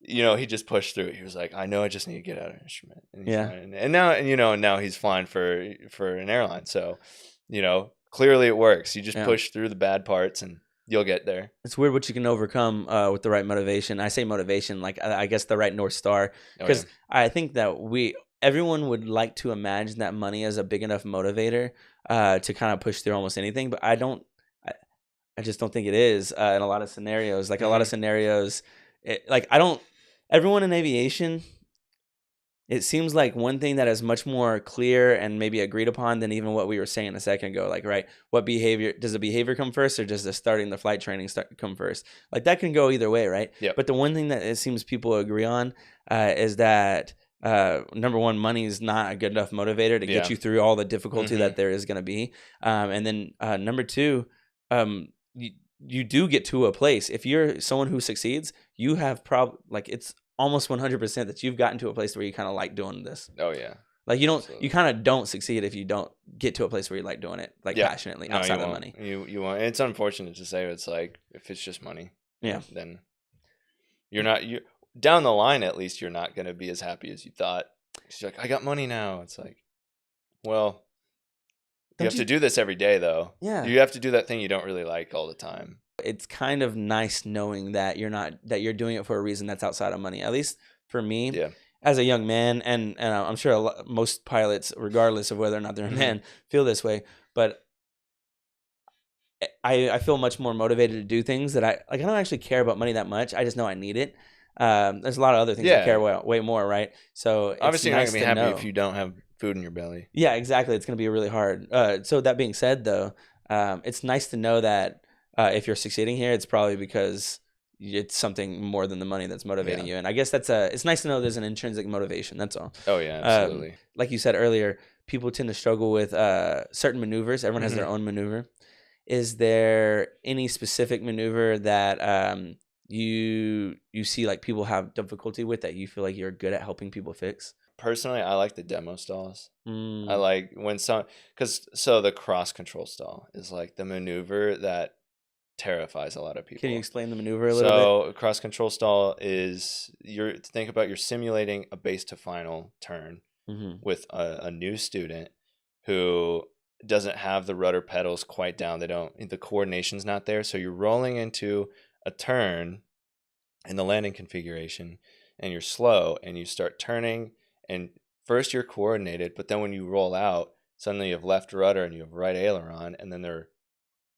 he just pushed through it. He was like, I know I just need to get out of an instrument. And now he's flying for an airline. So, clearly it works. You just push through the bad parts and you'll get there. It's weird what you can overcome with the right motivation. I say motivation, like I guess the right North Star, because I think that everyone would like to imagine that money is a big enough motivator to kind of push through almost anything, but I just don't think it is in a lot of scenarios. Like a lot of scenarios, everyone in aviation, it seems like one thing that is much more clear and maybe agreed upon than even what we were saying a second ago. Like, right, what behavior, does the behavior come first, or does the starting the flight training come first? Like, that can go either way, right? Yep. But the one thing that it seems people agree on is that number one, money is not a good enough motivator to get you through all the difficulty that there is going to be. And then number two, you do get to a place. If you're someone who succeeds, you have it's almost 100% that you've gotten to a place where you kind of like doing this. Oh yeah. Like you Absolutely. kind of don't succeed if you don't get to a place where you like doing it, like Yeah. passionately, No, outside you of the won't. money. You won't. It's unfortunate to say, it's like if it's just money, Yeah. then you're not. You down the line, at least you're not going to be as happy as you thought. She's like, I got money now. It's like, well, you have to do this every day, though. Yeah. You have to do that thing you don't really like all the time. It's kind of nice knowing that you're doing it for a reason that's outside of money. At least for me, Yeah. as a young man, and I'm sure most pilots, regardless of whether or not they're a man, feel this way. But I feel much more motivated to do things that I don't actually care about money that much. I just know I need it. There's a lot of other things I care about way more, right? So it's obviously nice you're not gonna be happy know. if you don't have food in your belly. Yeah, exactly. It's going to be really hard. So that being said, though, it's nice to know that if you're succeeding here, it's probably because it's something more than the money that's motivating you. And I guess it's nice to know there's an intrinsic motivation. That's all. Oh yeah, absolutely. Like you said earlier, people tend to struggle with certain maneuvers. Everyone has their own maneuver. Is there any specific maneuver that you see like people have difficulty with that you feel like you're good at helping people fix? Personally, I like the demo stalls. I like when the cross control stall is like the maneuver that terrifies a lot of people. Can you explain the maneuver a little bit? So cross control stall is think about you're simulating a base to final turn with a new student who doesn't have the rudder pedals quite down. The coordination's not there. So you're rolling into a turn in the landing configuration and you're slow and you start turning, and first you're coordinated, but then when you roll out, suddenly you have left rudder and you have right aileron, and then they're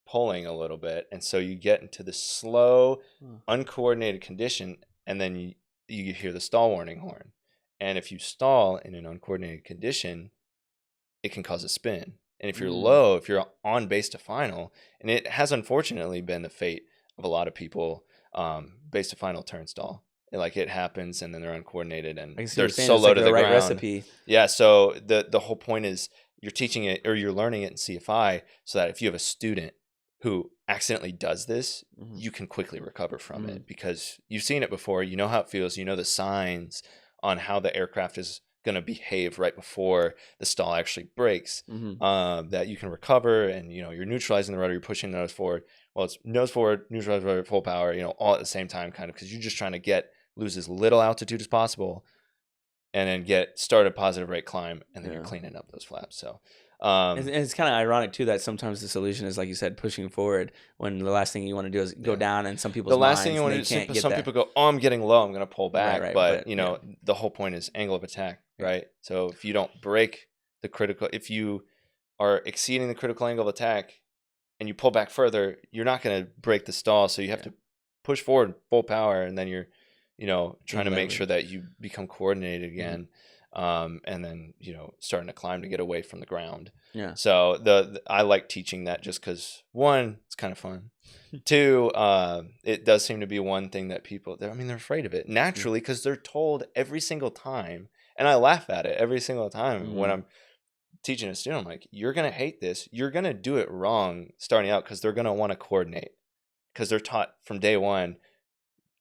pulling a little bit. And so you get into the slow, uncoordinated condition, and then you hear the stall warning horn. And if you stall in an uncoordinated condition, it can cause a spin. And if you're low, if you're on base to final, and it has unfortunately been the fate of a lot of people, base to final turn stall. Like it happens, and then they're uncoordinated, and they're so low to the ground. Recipe. Yeah. So the whole point is you're teaching it or you're learning it in CFI, so that if you have a student who accidentally does this, you can quickly recover from it because you've seen it before. You know how it feels. You know the signs on how the aircraft is going to behave right before the stall actually breaks, that you can recover, and you're neutralizing the rudder, you're pushing the nose forward. Well, it's nose forward, neutralize rudder, full power, all at the same time, kind of, because you're just trying to lose as little altitude as possible and then start a positive rate climb, and then you're cleaning up those flaps. So and it's kind of ironic too that sometimes the solution is, like you said, pushing forward when the last thing you want to do is go down, and some people's last thing you want to do, some people go, oh, I'm getting low, I'm going to pull back. Right, but the whole point is angle of attack, right? So if you don't break the critical, if you are exceeding the critical angle of attack and you pull back further, you're not going to break the stall. So you have to push forward full power, and then you're trying to make sure that you become coordinated again. And then starting to climb to get away from the ground. Yeah. So I like teaching that just because, one, it's kind of fun. Two, it does seem to be one thing that people they're afraid of it naturally because they're told every single time, and I laugh at it every single time when I'm teaching a student. I'm like, you're gonna hate this. You're gonna do it wrong starting out because they're gonna want to coordinate because they're taught from day one.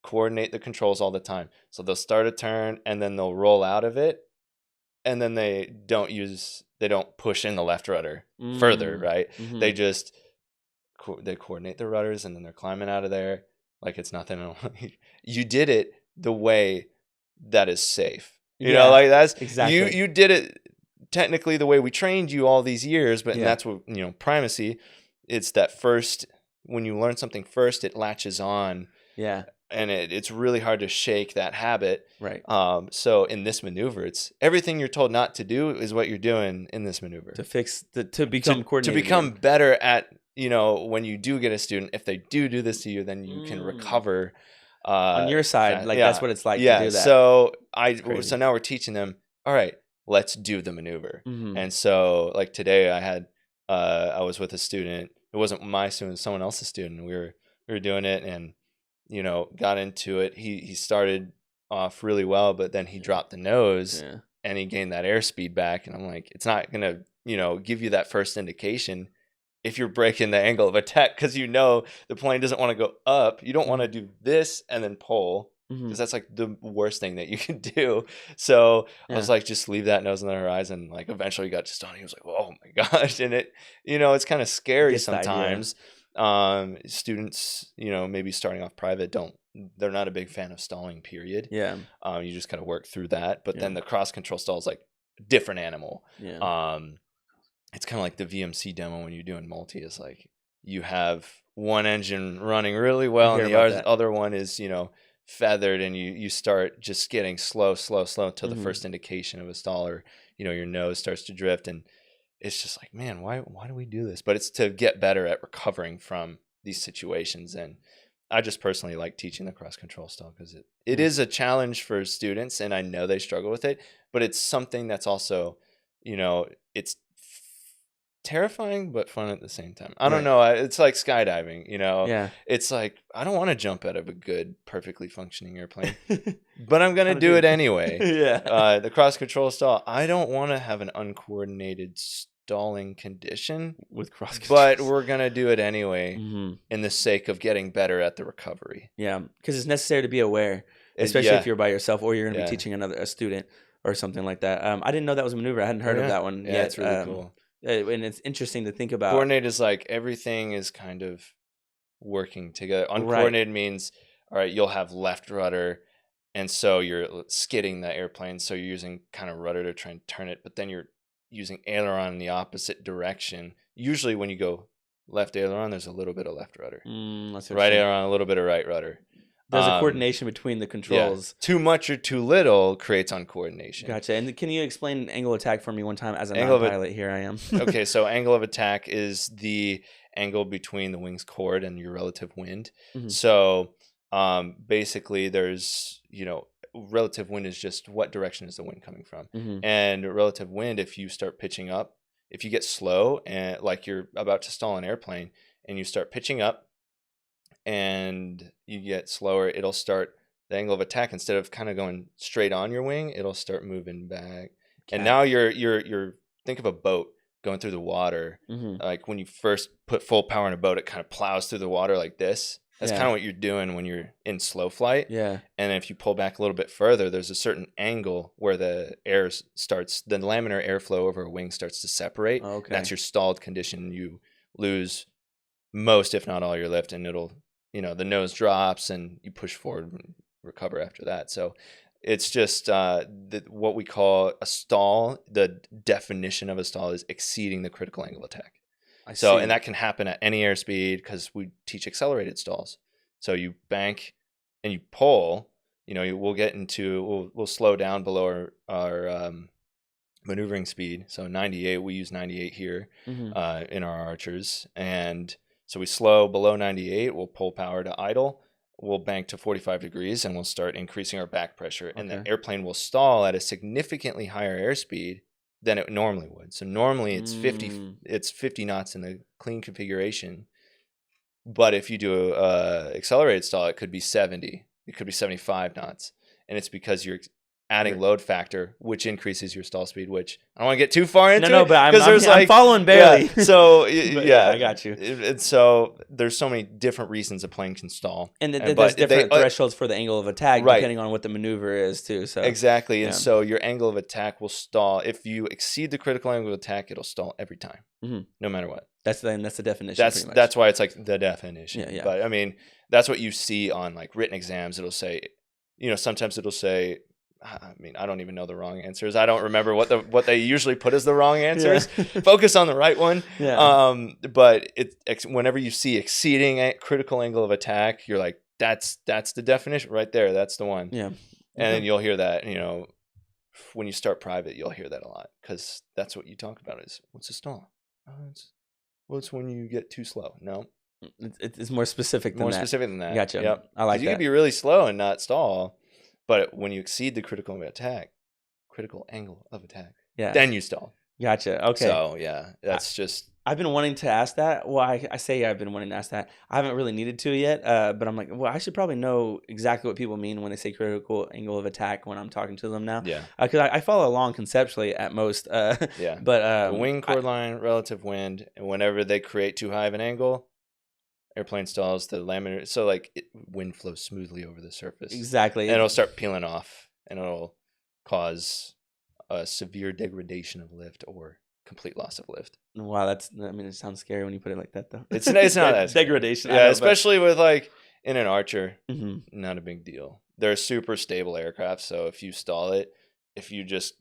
Coordinate the controls all the time. So they'll start a turn and then they'll roll out of it, and then they don't push in the left rudder further, right? They just they coordinate their rudders, and then they're climbing out of there like it's nothing. You did it the way that is safe. Like that's exactly you did it technically the way we trained you all these years, but and that's what primacy. It's that first, when you learn something first, it latches on. Yeah. And it's really hard to shake that habit. Right. So in this maneuver, it's everything you're told not to do is what you're doing in this maneuver. To become coordinated. To become better at, when you do get a student, if they do this to you, then you can recover. On your side, that's what it's like to do that. So so now we're teaching them, all right, let's do the maneuver. And so like today I was with a student. It wasn't my student, someone else's student. We were doing it, and got into it. He started off really well, but then he dropped the nose and he gained that airspeed back. And I'm like, it's not going to, give you that first indication if you're breaking the angle of attack, because the plane doesn't want to go up. You don't want to do this and then pull. because that's like the worst thing that you can do. So I was Yeah. like, just leave that nose on the horizon. Like eventually he got just on. He was like, oh my gosh. And it, it's kind of scary Gets the idea. sometimes. Students, maybe starting off private they're not a big fan of stalling, period. Yeah. You just kind of work through that. But Yeah. then the cross control stall is like a different animal. Yeah. It's kind of like the VMC demo when you're doing multi. It's like you have one engine running really well and the other one is, feathered, and you start just getting slow until the first indication of a stall, or, your nose starts to drift. And it's just like, man, why do we do this? But it's to get better at recovering from these situations. And I just personally like teaching the cross control stall because it is a challenge for students, and I know they struggle with it, but it's something that's also, it's terrifying but fun at the same time. I don't know. It's like skydiving, Yeah. It's like, I don't want to jump out of a good, perfectly functioning airplane, but I'm going to do it anyway. Yeah. The cross control stall, I don't want to have an uncoordinated stalling condition With cross control. but we're going to do it anyway in the sake of getting better at the recovery. Yeah. Because it's necessary to be aware, especially if you're by yourself or you're going to be teaching a student or something like that. I didn't know that was a maneuver. I hadn't heard of that one yet. It's really cool. And it's interesting to think about. Coordinated is like everything is kind of working together. Uncoordinated means, all right, you'll have left rudder, and so you're skidding the airplane, so you're using kind of rudder to try and turn it, but then you're using aileron in the opposite direction. Usually when you go left aileron, there's a little bit of left rudder. Right aileron, a little bit of right rudder. There's a coordination between the controls. Yeah. Too much or too little creates uncoordination. Gotcha. And can you explain angle of attack for me one time as a non-pilot? Here I am. Okay, so angle of attack is the angle between the wing's chord and your relative wind. So basically there's, relative wind is just what direction is the wind coming from. And relative wind, if you start pitching up, if you get slow and like you're about to stall an airplane and you start pitching up, and you get slower, it'll start the angle of attack, instead of kind of going straight on your wing, it'll start moving back. And now you're think of a boat going through the water. Like when you first put full power in a boat, it kind of plows through the water like this. That's kind of what you're doing when you're in slow flight. Yeah. And if you pull back a little bit further, there's a certain angle where the the laminar airflow over a wing starts to separate. Okay. And that's your stalled condition. You lose most, if not all, your lift, and it'll, the nose drops and you push forward and recover after that. So it's just what we call a stall. The definition of a stall is exceeding the critical angle of attack. And that can happen at any airspeed because we teach accelerated stalls. So you bank and you pull, we'll slow down below our maneuvering speed. So 98, we use 98 here in our Archers. And so we slow below 98, we'll pull power to idle, we'll bank to 45 degrees, and we'll start increasing our back pressure. And the airplane will stall at a significantly higher airspeed than it normally would. So normally it's 50 knots in the clean configuration. But if you do a accelerated stall, it could be 70. It could be 75 knots. And it's because you're adding load factor, which increases your stall speed, which I don't want to get too far into. No, but I'm following barely. Yeah, so I got you. And so there's so many different reasons a plane can stall. And there's different thresholds for the angle of attack, depending on what the maneuver is too. So exactly. And so your angle of attack will stall. If you exceed the critical angle of attack, it'll stall every time, no matter what. That's the definition. That's why it's like the definition. Yeah. But I mean, that's what you see on like written exams. It'll say, sometimes it'll say, I mean, I don't even know the wrong answers. I don't remember what they usually put as the wrong answers. Focus on the right one. But whenever you see exceeding a critical angle of attack, you're like, that's the definition right there. That's the one. Yeah. And then you'll hear that, when you start private, you'll hear that a lot because that's what you talk about is, what's a stall? It's when you get too slow. No. It's more specific than that. Gotcha. Yep. I like that. You can be really slow and not stall. But when you exceed the critical angle of attack, then you stall. Gotcha. Okay. So that's just. I've been wanting to ask that. Well, I say I've been wanting to ask that. I haven't really needed to yet. But I'm like, well, I should probably know exactly what people mean when they say critical angle of attack when I'm talking to them now. Yeah. Because I follow along conceptually at most. But the wing chord line, relative wind, and whenever they create too high of an angle, airplane stalls, the laminar, so like wind flows smoothly over the surface. Exactly. And it'll start peeling off, and it'll cause a severe degradation of lift or complete loss of lift. Wow, I mean, it sounds scary when you put it like that, though. It's not that scary. Degradation. Yeah, especially with like in an Archer, Mhm. not a big deal. They're super stable aircraft, so if you stall it, if you just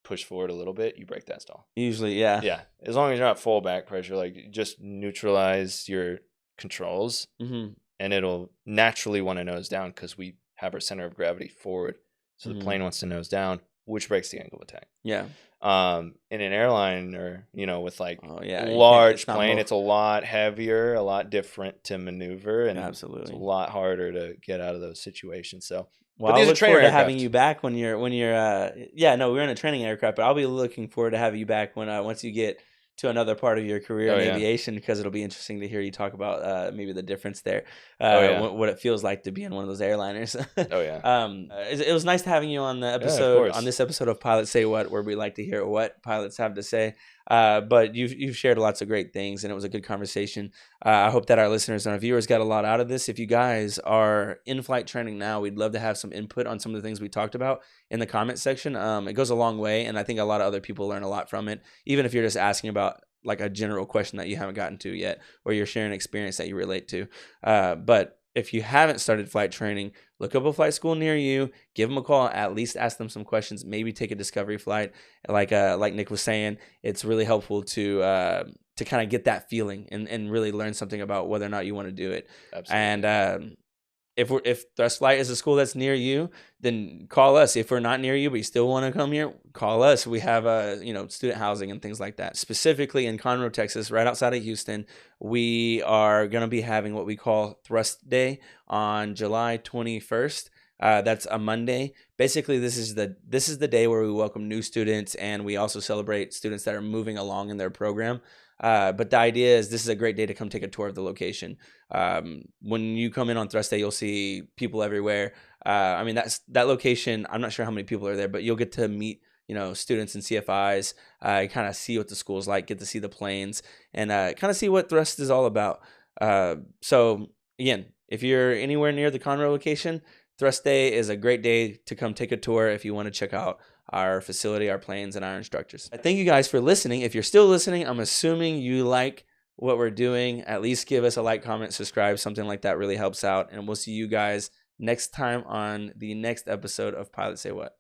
push forward a little bit, you break that stall. Usually, yeah. Yeah, as long as you're not full back pressure, like just neutralize your controls, Mhm. and it'll naturally want to nose down because we have our center of gravity forward. So Mhm. the plane wants to nose down, which breaks the angle of attack. Yeah. In an airline or, with like Oh, yeah. large It's not plane, both. it's a lot heavier, a lot different to maneuver, and it's Absolutely. a lot harder to get out of those situations. So, Well, but I'll these are look trainer forward to aircraft. having you back when you're yeah, no, we're in a training aircraft, but I'll be looking forward to having you back when once you get to another part of your career in Oh, yeah. aviation, because it'll be interesting to hear you talk about maybe the difference there, Oh, yeah. what it feels like to be in one of those airliners. Oh, yeah. It was nice having you on the Yeah, of episode course. on this episode of Pilots Say What, where we like to hear what pilots have to say. But you've shared lots of great things, and it was a good conversation. I hope that our listeners and our viewers got a lot out of this. If you guys are in flight training now, we'd love to have some input on some of the things we talked about in the comment section. It goes a long way, and I think a lot of other people learn a lot from it, even if you're just asking about like a general question that you haven't gotten to yet, or you're sharing experience that you relate to. But if you haven't started flight training, look up a flight school near you, give them a call, at least ask them some questions, maybe take a discovery flight. Like Nick was saying, it's really helpful to kind of get that feeling and really learn something about whether or not you want to do it. Absolutely. And if Thrust Flight is a school that's near you, then call us. If we're not near you, but you still want to come here, call us. We have student housing and things like that. Specifically in Conroe, Texas, right outside of Houston, we are going to be having what we call Thrust Day on July 21st. That's a Monday. Basically, this is the day where we welcome new students, and we also celebrate students that are moving along in their program. But the idea is this is a great day to come take a tour of the location. When you come in on Thrust Day, you'll see people everywhere. I mean, that location, I'm not sure how many people are there, but you'll get to meet students and CFIs, kind of see what the school's like, get to see the planes, and kind of see what Thrust is all about. So again, if you're anywhere near the Conroe location, Thrust Day is a great day to come take a tour if you want to check out our facility, our planes, and our instructors. Thank you guys for listening. If you're still listening, I'm assuming you like what we're doing. At least give us a like, comment, subscribe. Something like that really helps out. And we'll see you guys next time on the next episode of Pilot Say What.